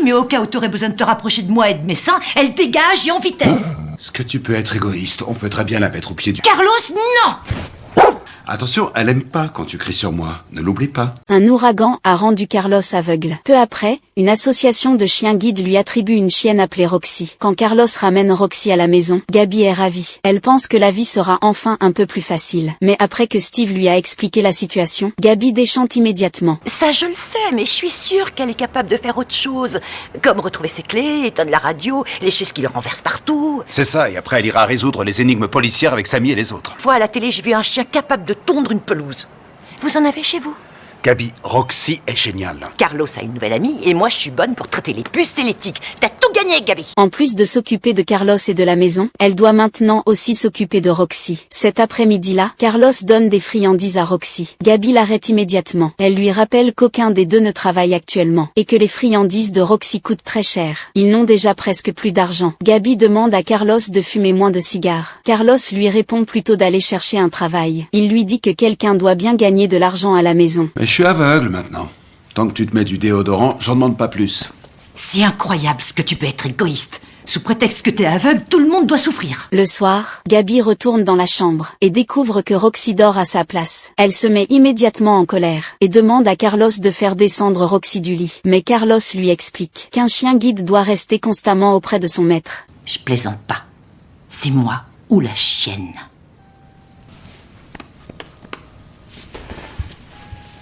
mais au cas où t'aurais besoin de te rapprocher de moi et de mes seins, elle dégage et en vitesse. Est-ce que tu peux être égoïste? On peut très bien la mettre au pied du... Carlos, non! Attention, elle aime pas quand tu cries sur moi. Ne l'oublie pas. Un ouragan a rendu Carlos aveugle. Peu après, une association de chiens guides lui attribue une chienne appelée Roxy. Quand Carlos ramène Roxy à la maison, Gabi est ravie. Elle pense que la vie sera enfin un peu plus facile. Mais après que Steve lui a expliqué la situation, Gabi déchante immédiatement. Ça je le sais, mais je suis sûre qu'elle est capable de faire autre chose. Comme retrouver ses clés, éteindre la radio, lécher ce qu'il renverse partout. C'est ça, et après elle ira résoudre les énigmes policières avec Samy et les autres. Fois à la télé, j'ai vu un chien capable de tondre une pelouse. Vous en avez chez vous? Gabi, Roxy est géniale. Carlos a une nouvelle amie et moi je suis bonne pour traiter les puces et les tiques. T'as tout gagné, Gabi. En plus de s'occuper de Carlos et de la maison, elle doit maintenant aussi s'occuper de Roxy. Cet après-midi-là, Carlos donne des friandises à Roxy. Gabi l'arrête immédiatement. Elle lui rappelle qu'aucun des deux ne travaille actuellement et que les friandises de Roxy coûtent très cher. Ils n'ont déjà presque plus d'argent. Gabi demande à Carlos de fumer moins de cigares. Carlos lui répond plutôt d'aller chercher un travail. Il lui dit que quelqu'un doit bien gagner de l'argent à la maison. Mais je suis aveugle maintenant. Tant que tu te mets du déodorant, j'en demande pas plus. C'est incroyable ce que tu peux être égoïste. Sous prétexte que t'es aveugle, tout le monde doit souffrir. Le soir, Gabi retourne dans la chambre et découvre que Roxy dort à sa place. Elle se met immédiatement en colère et demande à Carlos de faire descendre Roxy du lit. Mais Carlos lui explique qu'un chien guide doit rester constamment auprès de son maître. Je plaisante pas. C'est moi ou la chienne.